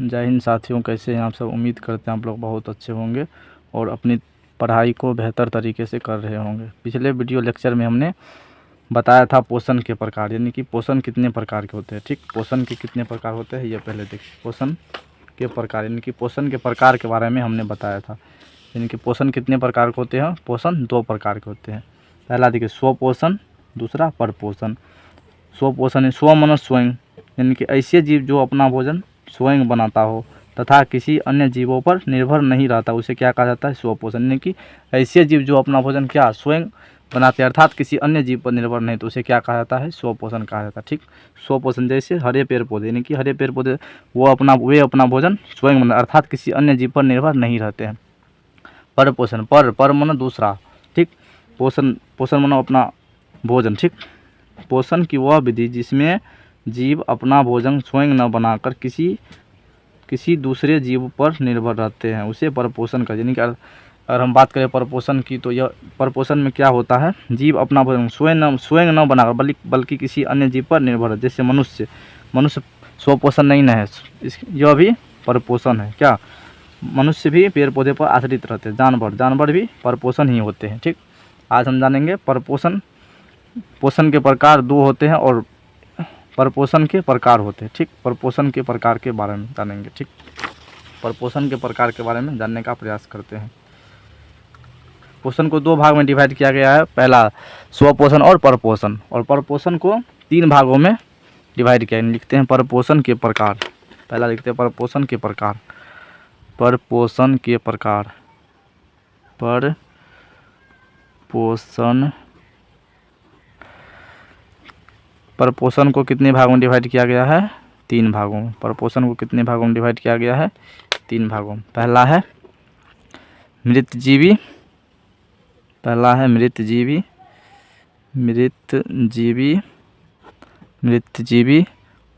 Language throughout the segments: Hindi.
जय हिंद साथियों, कैसे हैं आप सब। उम्मीद करते हैं आप लोग बहुत अच्छे होंगे और अपनी पढ़ाई को बेहतर तरीके से कर रहे होंगे। पिछले वीडियो लेक्चर में हमने बताया था पोषण के प्रकार, यानी कि पोषण कितने प्रकार के होते हैं। ठीक, पोषण के कितने प्रकार होते हैं ये पहले देखिए। पोषण के प्रकार, यानी कि पोषण के प्रकार के बारे में हमने बताया था। यानी कि पोषण कितने प्रकार के होते हैं। पोषण 2 प्रकार के होते हैं। पहला देखिए स्वपोषण, दूसरा परपोषण। स्वपोषण, स्व मन स्वयं, यानी कि ऐसे जीव जो अपना भोजन स्वयं बनाता हो तथा किसी अन्य जीवों पर निर्भर नहीं रहता, उसे क्या कहा जाता है, स्वपोषण। यानी कि ऐसे जीव जो अपना भोजन क्या स्वयं बनाते हैं, अर्थात किसी अन्य जीव पर निर्भर नहीं, तो उसे क्या कहा जाता है, स्वपोषण कहा जाता है। ठीक, स्वपोषण जैसे हरे पेड़ पौधे, यानी कि हरे पेड़ पौधे वे अपना भोजन स्वयं बना, अर्थात किसी अन्य जीव पर निर्भर नहीं रहते हैं। परपोषण, पर मानो दूसरा। ठीक, पोषण मानो अपना भोजन। ठीक, पोषण की वह विधि जिसमें जीव अपना भोजन स्वयं न बनाकर किसी दूसरे जीव पर निर्भर रहते हैं, उसे परपोषण का। यानी कि अगर हम बात करें परपोषण की, तो यह परपोषण में क्या होता है, जीव अपना भोजन स्वयं न बनाकर बल्कि किसी अन्य जीव पर निर्भर है। जैसे मनुष्य स्वपोषण नहीं है, यह भी परपोषण है। क्या, मनुष्य भी पेड़ पौधे पर आश्रित रहते हैं। जानवर भी परपोषण ही होते हैं। ठीक, आज हम जानेंगे पोषण के प्रकार 2 होते हैं और परपोषण के प्रकार होते हैं। ठीक, परपोषण के प्रकार के बारे में जानेंगे। ठीक, परपोषण के प्रकार के बारे में जानने का प्रयास करते हैं। पोषण को 2 भाग में डिवाइड किया गया है। पहला स्वपोषण और परपोषण, और परपोषण को 3 भागों में डिवाइड किया। लिखते हैं परपोषण के प्रकार। पहला लिखते हैं परपोषण के प्रकार। परपोषण के प्रकार, परपोषण को कितने भागों में डिवाइड किया गया है, 3 भागों में। परपोषण को कितने भागों में डिवाइड किया गया है, 3 भागों में। पहला है मृतजीवी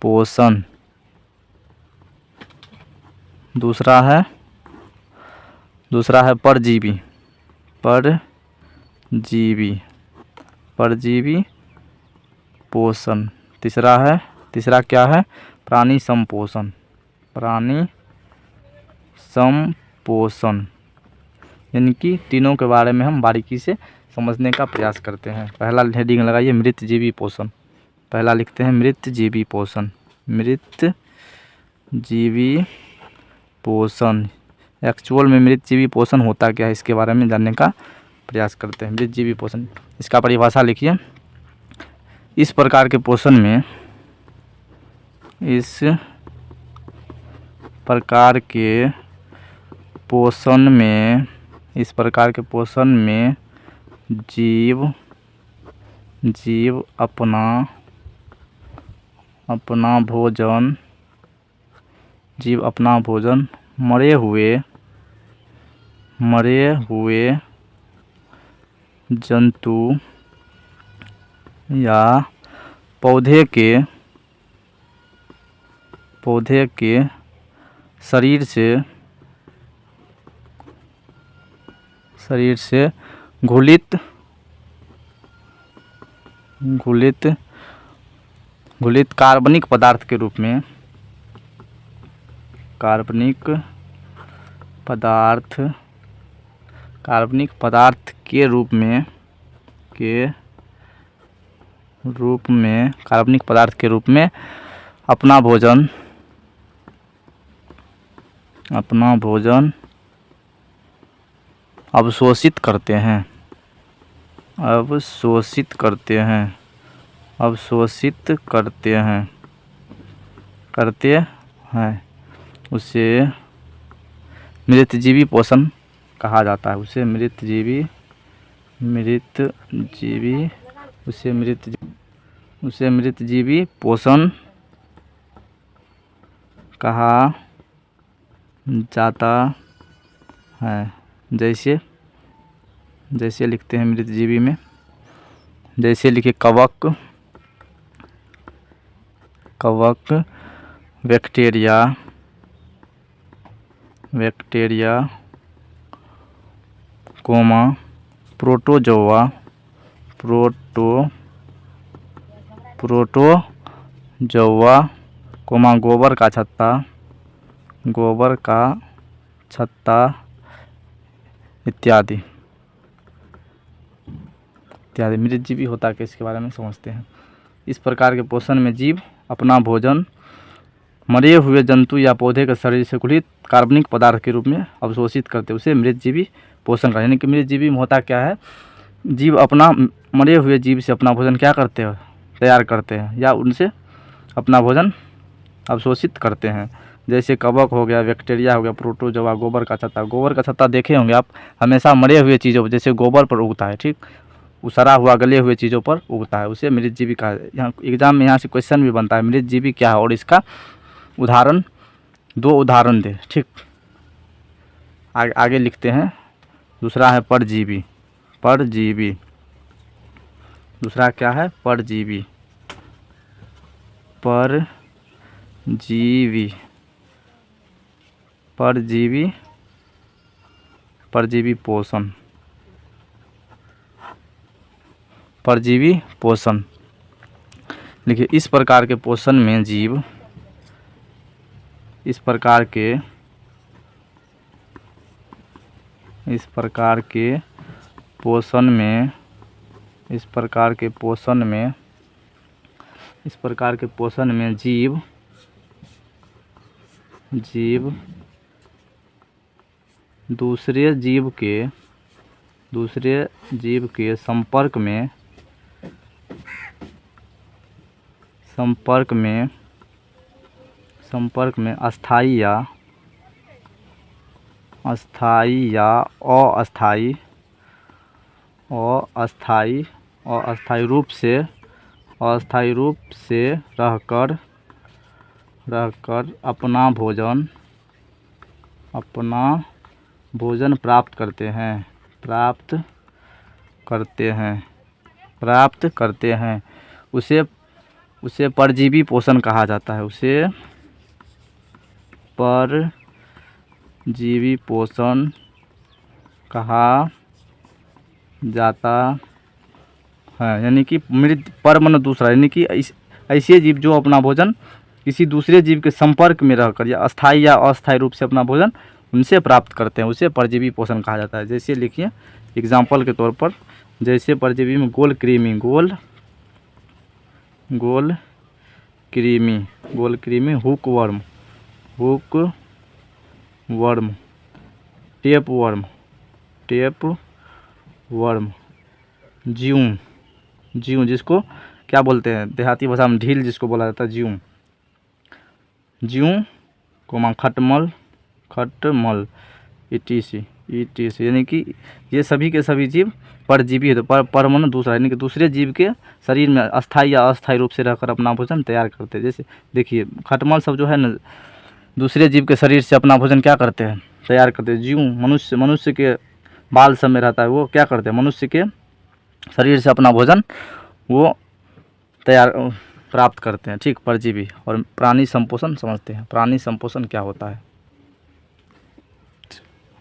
पोषण। दूसरा है परजीवी पोषण। तीसरा क्या है, प्राणी संपोषण। यानी कि तीनों के बारे में हम बारीकी से समझने का प्रयास करते हैं। पहला हेडिंग लगाइए मृतजीवी पोषण। पहला लिखते हैं मृतजीवी पोषण। एक्चुअल में मृतजीवी पोषण होता क्या है, इसके बारे में जानने का प्रयास करते हैं। मृतजीवी पोषण, इसका परिभाषा लिखिए। इस प्रकार के पोषण में जीव अपना भोजन मरे हुए जंतु या पौधे के शरीर से घुलित कार्बनिक पदार्थ के रूप में अपना भोजन अवशोषित करते हैं, उसे मृतजीवी पोषण कहा जाता है। उसे मृतजीवी पोषण कहा जाता है। जैसे लिखते हैं मृतजीवी में, जैसे लिखे कवक, बैक्टीरिया, प्रोटोजोआ, गोबर का छत्ता, गोबर का छत्ता इत्यादि इत्यादि। मृतजीवी होता है किसके बारे में समझते हैं। इस प्रकार के पोषण में जीव अपना भोजन मरे हुए जंतु या पौधे के शरीर से गठित कार्बनिक पदार्थ के रूप में अवशोषित करते हैं, उसे मृतजीवी पोषण का। यानी कि मृतजीवी में होता क्या है, जीव अपना मरे हुए जीव से अपना भोजन क्या करते हैं, तैयार करते हैं या उनसे अपना भोजन अवशोषित करते हैं। जैसे कवक हो गया, बैक्टीरिया हो गया, प्रोटोजोआ, गोबर का छत्ता। गोबर का छत्ता देखे होंगे आप, हमेशा मरे हुए चीज़ों पर, जैसे गोबर पर उगता है, ठीक, उसरा हुआ गले हुए चीज़ों पर उगता है, उसे मृतजीवी कहा है। यहाँ एग्जाम में यहाँ से क्वेश्चन भी बनता है, मृतजीवी क्या है और इसका उदाहरण, 2 उदाहरण दे, ठीक। आगे लिखते हैं। दूसरा है परजीवी। परजीवी, दूसरा क्या है, परजीवी। परजीवी, परजीवी, परजीवी पोषण, परजीवी पोषण। देखिए, इस प्रकार के पोषण में जीव, इस प्रकार के पोषण में, इस प्रकार के पोषण में जीव दूसरे जीव के संपर्क में अस्थायी या अस्थायी रूप से रहकर अपना भोजन प्राप्त करते हैं, उसे परजीवी पोषण कहा जाता है। उसे परजीवी पोषण कहा जाता है। यानी कि पर मन दूसरा, यानी कि ऐसे जीव जो अपना भोजन किसी दूसरे जीव के संपर्क में रहकर या अस्थायी या अस्थायी रूप से अपना भोजन उनसे प्राप्त करते हैं, उसे परजीवी पोषण कहा जाता है। जैसे लिखिए एग्जाम्पल के तौर पर, जैसे परजीवी में गोल कृमि, हुक वर्म, टेप वर्म, जीव जिसको क्या बोलते हैं देहाती भाषा में, ढील जिसको बोला जाता है, जीव कोमा खटमल ETC, यानी कि ये सभी के सभी जीव परजीवी है। तो पर मन दूसरा, यानी कि दूसरे जीव के शरीर में अस्थायी या अस्थायी रूप से रहकर अपना भोजन तैयार करते हैं। जैसे देखिए खटमल सब जो है ना, दूसरे जीव के शरीर से अपना भोजन क्या करते हैं, तैयार करते हैं। जीव मनुष्य के बाल सब में रहता है, वो क्या करते हैं, मनुष्य के शरीर से अपना भोजन वो प्राप्त करते हैं, ठीक, परजीवी। और प्राणी संपोषण समझते हैं। प्राणी संपोषण क्या होता है।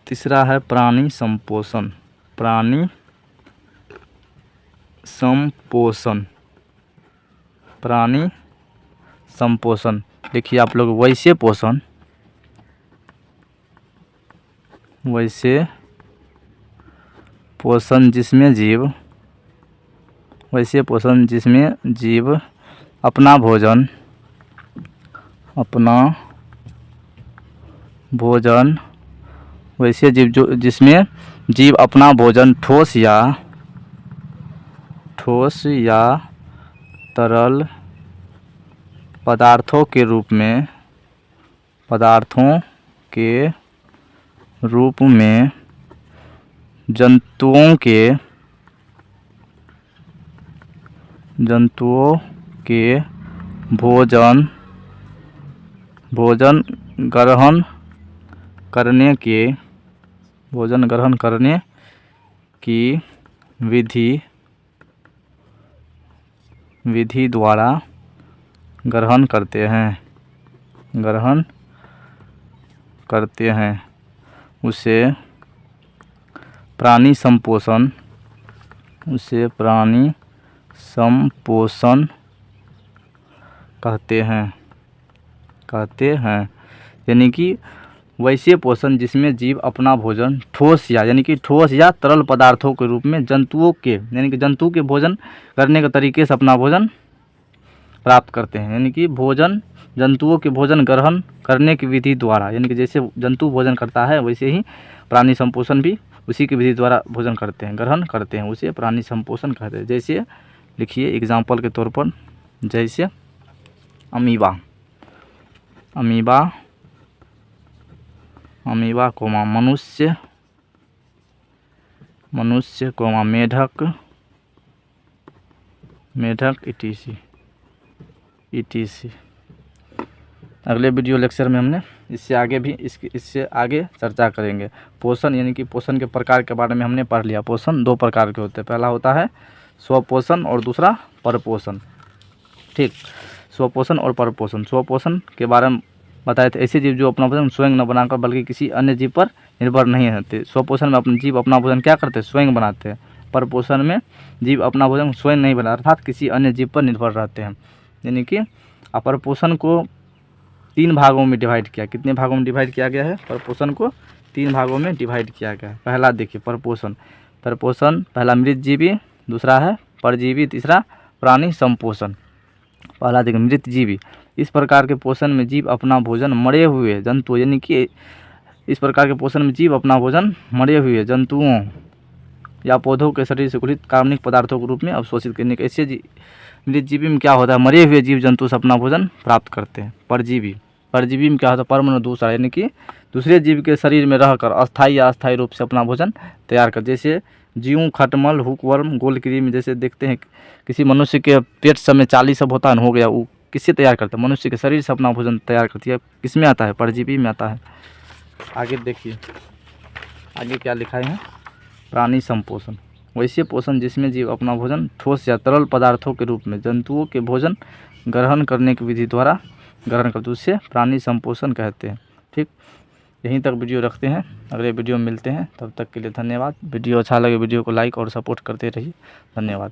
तीसरा है प्राणी संपोषण। प्राणी संपोषण देखिए आप लोग, वैसे पोषण जिसमें जीव अपना भोजन वैसे जीव जिसमें जीव अपना भोजन ठोस या तरल पदार्थों के रूप में जंतुओं के भोजन ग्रहण करने की विधि द्वारा ग्रहण करते हैं, उसे प्राणी संपोषण कहते हैं। यानी कि वैसे पोषण जिसमें जीव अपना भोजन ठोस यानी कि ठोस या तरल पदार्थों के रूप में जंतुओं के यानी कि जंतु के भोजन करने के तरीके से अपना भोजन प्राप्त करते हैं। यानी कि भोजन जंतुओं के भोजन ग्रहण करने की विधि द्वारा, यानी कि जैसे जंतु भोजन करता है वैसे ही प्राणी संपोषण भी उसी की विधि द्वारा भोजन करते हैं, ग्रहण करते हैं, उसे प्राणी संपोषण कहते हैं। जैसे लिखिए एग्जाम्पल के तौर पर, जैसे अमीबा, अमीबा अमीबा कोमा मनुष्य, मनुष्य कोमा मेढक, मेढक इटीसी ETC। अगले वीडियो लेक्चर में हमने इससे आगे भी इससे आगे चर्चा करेंगे। पोषण यानी कि पोषण के प्रकार के बारे में हमने पढ़ लिया। पोषण दो प्रकार के होते हैं, पहला होता है स्वपोषण और दूसरा परपोषण। ठीक, स्वपोषण और परपोषण। स्वपोषण के बारे में बताए थे, ऐसे जीव जो अपना भोजन स्वयं न बनाकर बल्कि किसी अन्य जीव पर निर्भर नहीं रहते। स्वपोषण में अपने जीव अपना भोजन क्या करते हैं, स्वयं बनाते हैं। परपोषण में जीव अपना भोजन स्वयं नहीं बना, अर्थात किसी अन्य जीव पर निर्भर रहते हैं। यानी कि परपोषण को 3 भागों में डिवाइड किया। कितने भागों में डिवाइड किया गया है? परपोषण को 3 भागों में डिवाइड किया गया है। पहला देखिए परपोषण, परपोषण पहला मृतजीवी, दूसरा है परजीवी, तीसरा प्राणी संपोषण। पहला देखिए मृतजीवी, इस प्रकार के पोषण में जीव अपना भोजन मरे हुए जंतु, यानी कि इस प्रकार के पोषण में जीव अपना भोजन मरे हुए जंतुओं या पौधों के शरीर से गठित कार्बनिक पदार्थों के रूप में अवशोषित करने के, ऐसे मृतजीवी में क्या होता है, मरे हुए जीव जंतु से अपना भोजन प्राप्त करते हैं। परजीवी, परजीवी में क्या होता है, परमाणु दूसरा, यानी कि दूसरे जीव के शरीर में रहकर अस्थायी या अस्थायी रूप से अपना भोजन तैयार कर, जैसे जीव, खटमल, हुकवर्म, गोलकीरी। जैसे देखते हैं किसी मनुष्य के पेट सब में चाली सब होता है, हो गया, वो किससे तैयार करता है, मनुष्य के शरीर से अपना भोजन तैयार करती है। किसमें आता है, परजीवी में आता है। आगे देखिए आगे क्या लिखा है, प्राणी संपोषण, वैसे पोषण जिसमें जीव अपना भोजन ठोस या तरल पदार्थों के रूप में जंतुओं के भोजन ग्रहण करने की विधि द्वारा ग्रहण करते, उससे प्राणी संपोषण कहते हैं। ठीक, यहीं तक वीडियो रखते हैं, अगले वीडियो में मिलते हैं, तब तक के लिए धन्यवाद। वीडियो अच्छा लगे वीडियो को लाइक और सपोर्ट करते रहिए। धन्यवाद।